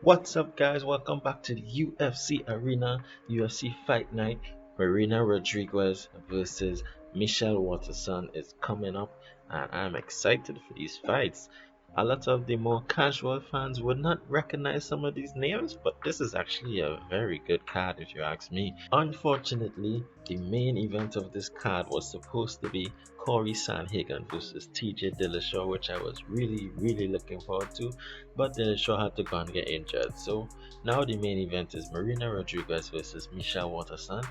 What's up, guys? Welcome back to the UFC Arena. UFC Fight Night. Marina Rodriguez versus Michelle Waterson is coming up, and I'm excited for these fights. A lot of the more casual fans would not recognize some of these names, but this is actually a very good card if you ask me. Unfortunately, the main event of this card was supposed to be Corey Sandhagen versus TJ Dillashaw, which I was really looking forward to, but Dillashaw had to go and get injured. So now the main event is Marina Rodriguez versus Michelle Waterson,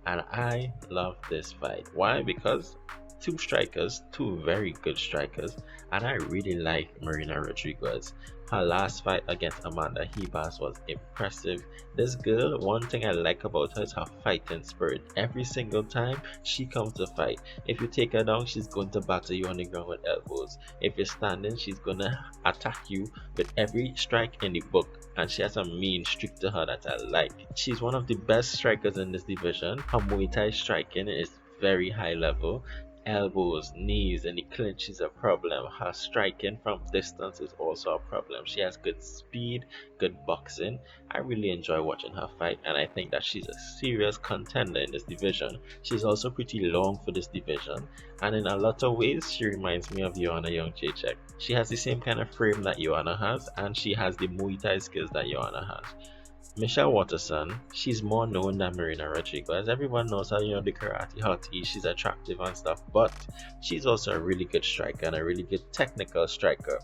and I love this fight. Why? Because two strikers, two very good strikers, and I really like Marina Rodriguez. Her last fight against Amanda Ribas was impressive. This girl, one thing I like about her is her fighting spirit. Every single time she comes to fight, if you take her down, she's going to batter you on the ground with elbows. If you're standing, she's gonna attack you with every strike in the book, and she has a mean streak to her that I like. She's one of the best strikers in this division. Her Muay Thai striking is very high level. Elbows, knees, and the clinch is a problem. Her striking from distance is also a problem. She has good speed, good boxing. I really enjoy watching her fight, and I think that she's a serious contender in this division. She's also pretty long for this division, and in a lot of ways she reminds me of Joanna Jędrzejczyk. She has the same kind of frame that Joanna has, and she has the Muay Thai skills that Joanna has. Michelle Waterson, she's more known than Marina Rodriguez. Everyone knows her, the karate hottie, she's attractive and stuff, but she's also a really good striker and a really good technical striker.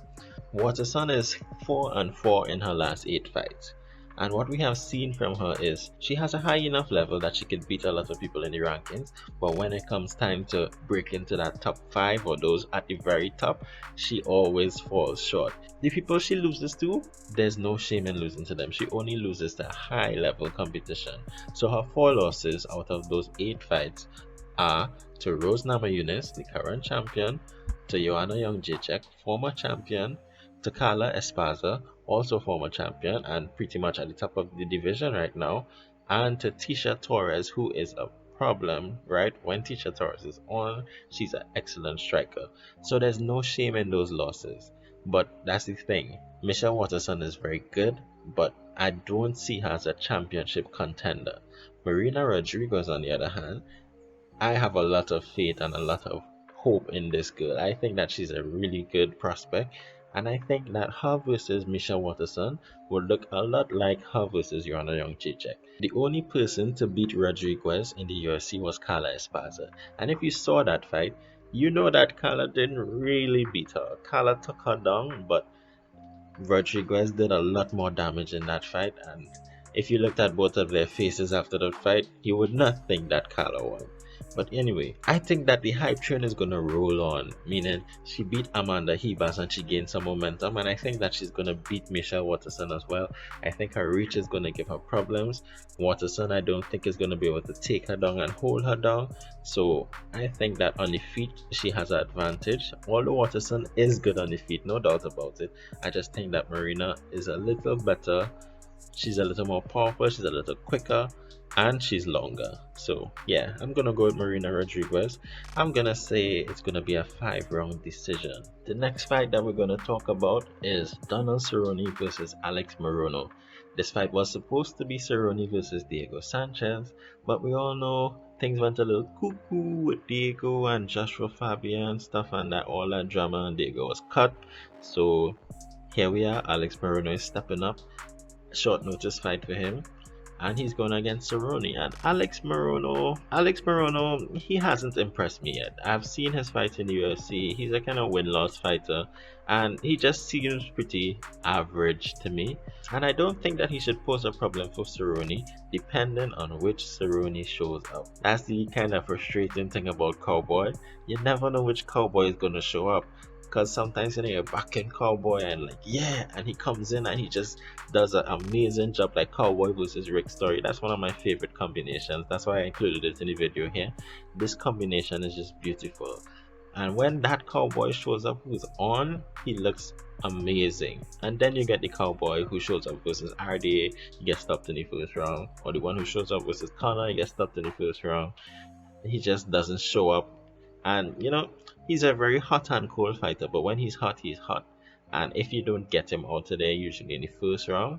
Waterson is 4-4 in her last 8 fights. And what we have seen from her is she has a high enough level that she can beat a lot of people in the rankings, but when it comes time to break into that top 5 or those at the very top, she always falls short. The people she loses to, there's no shame in losing to them. She only loses to high level competition. So her 4 losses out of those 8 fights are to Rose Namajunas, the current champion, to Joanna Jędrzejczyk, former champion, to Carla Esparza, also former champion and pretty much at the top of the division right now, and to Tecia Torres, who is a problem, right? When Tecia Torres is on, she's an excellent striker. So there's no shame in those losses. But that's the thing. Michelle Waterson is very good, but I don't see her as a championship contender. Marina Rodriguez, on the other hand, I have a lot of faith and a lot of hope in this girl. I think that she's a really good prospect, and I think that her versus Michelle Waterson would look a lot like her versus Joanna Jędrzejczyk. The only person to beat Rodriguez in the UFC was Carla Esparza, and if you saw that fight, you know that Carla didn't really beat her. Carla took her down, but Rodriguez did a lot more damage in that fight, and if you looked at both of their faces after that fight, you would not think that Carla won. But anyway, I think that the hype train is gonna roll on, meaning she beat Amanda Ribas and she gained some momentum, and I think that she's gonna beat Michelle Waterson as well. I think her reach is gonna give her problems. Waterson, I don't think is gonna be able to take her down and hold her down. So I think that on the feet she has an advantage. Although Waterson is good on the feet, no doubt about it. I just think that Marina is a little better. She's a little more powerful, she's a little quicker, and she's longer. So yeah, I'm gonna go with Marina Rodriguez. I'm gonna say it's gonna be a 5-round decision. The next fight that we're gonna talk about is Donald Cerrone versus Alex Morono. This fight was supposed to be Cerrone versus Diego Sanchez, but we all know things went a little cuckoo with Diego and Joshua Fabian stuff, and that all that drama, and Diego was cut. So here we are, Alex Morono is stepping up. Short notice fight for him, and he's going against Cerrone. And Alex Morono, he hasn't impressed me yet. I've seen his fights in the UFC. He's a kind of win-loss fighter, and he just seems pretty average to me. And I don't think that he should pose a problem for Cerrone, depending on which Cerrone shows up. That's the kind of frustrating thing about Cowboy. You never know which Cowboy is going to show up. Because sometimes you're backing Cowboy and and he comes in and he just does an amazing job, like Cowboy versus Rick Story. That's one of my favorite combinations. That's why I included it in the video here. This combination is just beautiful. And when that Cowboy shows up who's on, he looks amazing. And then you get the Cowboy who shows up versus RDA, he gets stopped in the first round. Or the one who shows up versus Connor, he gets stopped in the first round. He just doesn't show up. And he's a very hot and cold fighter, but when he's hot, he's hot. And if you don't get him out of there, usually in the first round,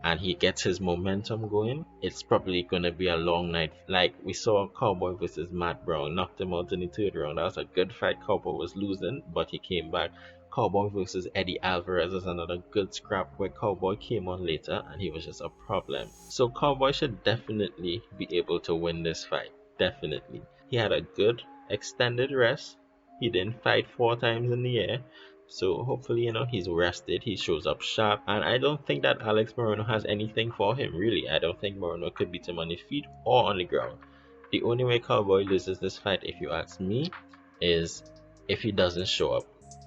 and he gets his momentum going, it's probably gonna be a long night. Like we saw Cowboy versus Matt Brown, knocked him out in the third round. That was a good fight. Cowboy was losing, but he came back. Cowboy versus Eddie Alvarez is another good scrap where Cowboy came on later and he was just a problem. So Cowboy should definitely be able to win this fight. Definitely. He had a good extended rest. He didn't fight 4 times in the air. So hopefully, he's rested, he shows up sharp, and I don't think that Alex Morono has anything for him, really. I don't think Morono could beat him on the feet or on the ground. The only way Cowboy loses this fight, if you ask me, is if he doesn't show up.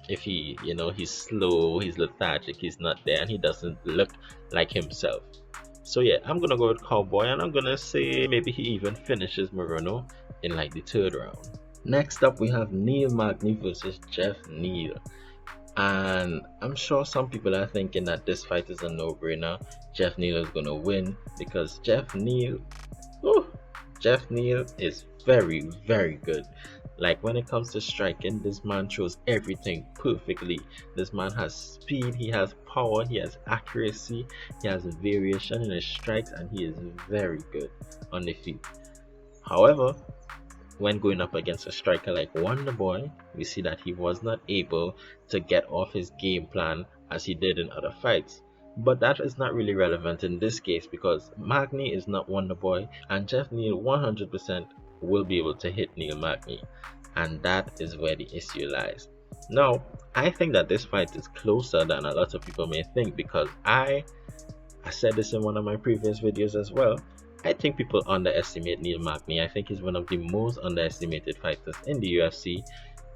If he's slow, he's lethargic, he's not there, and he doesn't look like himself. So yeah, I'm gonna go with Cowboy, and I'm gonna say maybe he even finishes Morono in like the third round. Next up, we have Neil Magny versus Geoff Neal. And I'm sure some people are thinking that this fight is a no-brainer. Geoff Neal is gonna win because Geoff Neal is very, very good. Like when it comes to striking, this man throws everything perfectly. This man has speed, he has power, he has accuracy, he has variation in his strikes, and he is very good on the feet. However, when going up against a striker like Wonderboy, we see that he was not able to get off his game plan as he did in other fights. But that is not really relevant in this case because Magny is not Wonderboy, and Geoff Neal 100% will be able to hit Neil Magny, and that is where the issue lies. Now, I think that this fight is closer than a lot of people may think because I said this in one of my previous videos as well. I think people underestimate Neil Magny. I think he's one of the most underestimated fighters in the UFC.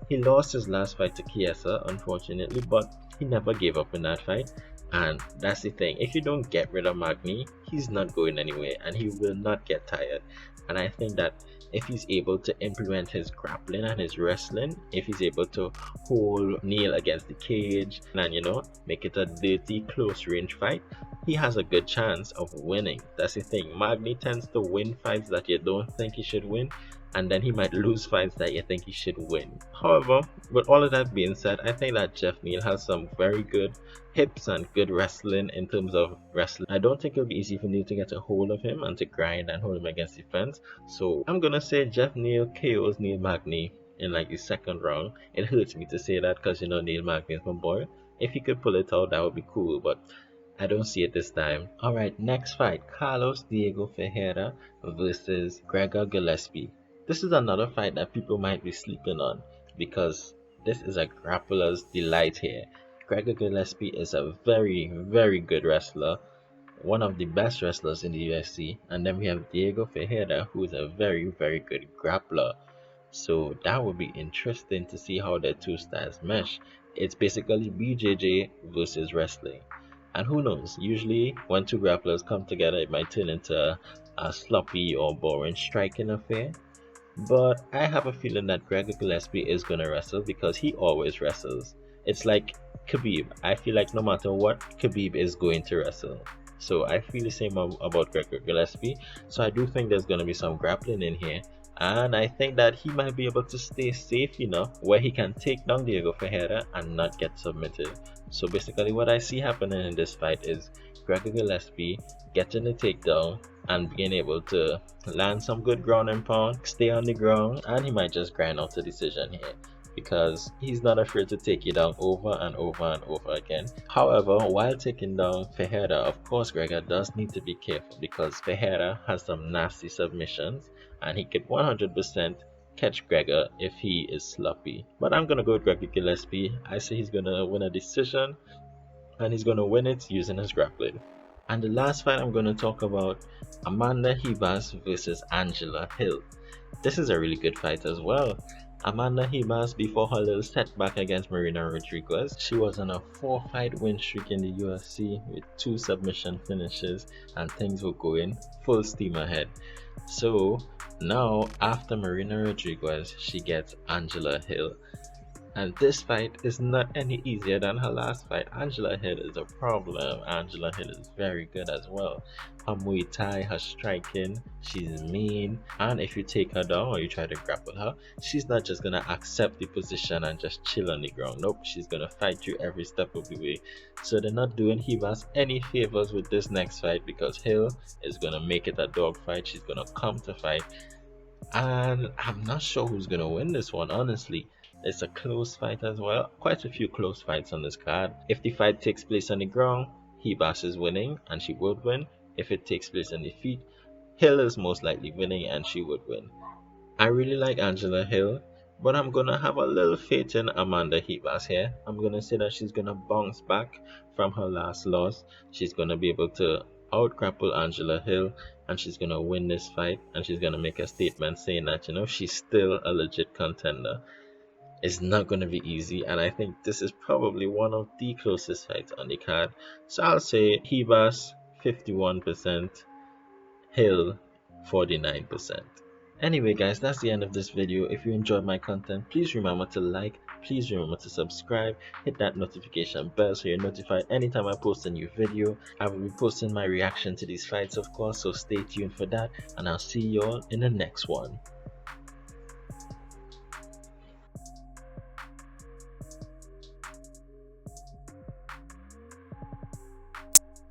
He lost his last fight to Chiesa, unfortunately, but he never gave up in that fight. And that's the thing. If you don't get rid of Magny, he's not going anywhere and he will not get tired. And I think that if he's able to implement his grappling and his wrestling, if he's able to hold Neil against the cage and make it a dirty close range fight, he has a good chance of winning. That's the thing. Magny tends to win fights that you don't think he should win, and then he might lose fights that you think he should win. However, with all of that being said, I think that Geoff Neal has some very good hips and good wrestling in terms of wrestling. I don't think it'll be easy for Neal to get a hold of him and to grind and hold him against the fence. So I'm gonna say Geoff Neal KOs Neil Magny in like the second round. It hurts me to say that because Neil Magny is my boy. If he could pull it out, that would be cool, but I don't see it this time. Alright, next fight, Carlos Diego Ferreira versus Gregor Gillespie. This is another fight that people might be sleeping on because this is a grappler's delight here. Gregor Gillespie is a very, very good wrestler, one of the best wrestlers in the UFC, and then we have Diego Ferreira, who is a very, very good grappler. So that would be interesting to see how the two styles mesh. It's basically BJJ versus wrestling. And who knows, usually when two grapplers come together, it might turn into a sloppy or boring striking affair. But I have a feeling that Gregor Gillespie is going to wrestle because he always wrestles. It's like Khabib. I feel like no matter what, Khabib is going to wrestle. So I feel the same about Gregor Gillespie. So I do think there's going to be some grappling in here. And I think that he might be able to stay safe enough where he can take down Diego Ferreira and not get submitted. So basically what I see happening in this fight is Gregor Gillespie getting the takedown and being able to land some good ground and pound, stay on the ground, and he might just grind out a decision here because he's not afraid to take you down over and over and over again. However, while taking down Ferreira, of course Gregor does need to be careful because Ferreira has some nasty submissions and he could 100% catch Gregor if he is sloppy. But I'm gonna go with Gregor Gillespie. I say he's gonna win a decision and he's gonna win it using his grappling. And the last fight I'm gonna talk about, Amanda Ribas versus Angela Hill. This is a really good fight as well. Amanda Ribas, before her little setback against Marina Rodriguez, she was on a 4-fight win streak in the UFC with 2 submission finishes and things were going full steam ahead. So now after Marina Rodriguez, she gets Angela Hill. And this fight is not any easier than her last fight. Angela Hill is a problem. Angela Hill is very good as well. Her Muay Thai, her striking, she's mean. And if you take her down or you try to grapple her, she's not just gonna accept the position and just chill on the ground. Nope, she's gonna fight you every step of the way. So they're not doing Ribas any favors with this next fight, because Hill is gonna make it a dog fight. She's gonna come to fight. And I'm not sure who's gonna win this one, honestly. It's a close fight as well. Quite a few close fights on this card. If the fight takes place on the ground, Ribas is winning and she would win. If it takes place on the feet, Hill is most likely winning and she would win. I really like Angela Hill, but I'm gonna have a little faith in Amanda Ribas here. I'm gonna say that she's gonna bounce back from her last loss. She's gonna be able to out grapple Angela Hill, and she's gonna win this fight, and she's gonna make a statement saying that, you know, she's still a legit contender. It's not gonna be easy, and I think this is probably one of the closest fights on the card. So I'll say Ribas 51%, Hill 49%. Anyway guys, that's the end of this video. If you enjoyed my content, please remember to like, please remember to subscribe, hit that notification bell so you're notified anytime I post a new video. I will be posting my reaction to these fights, of course, so stay tuned for that, and I'll see you all in the next one.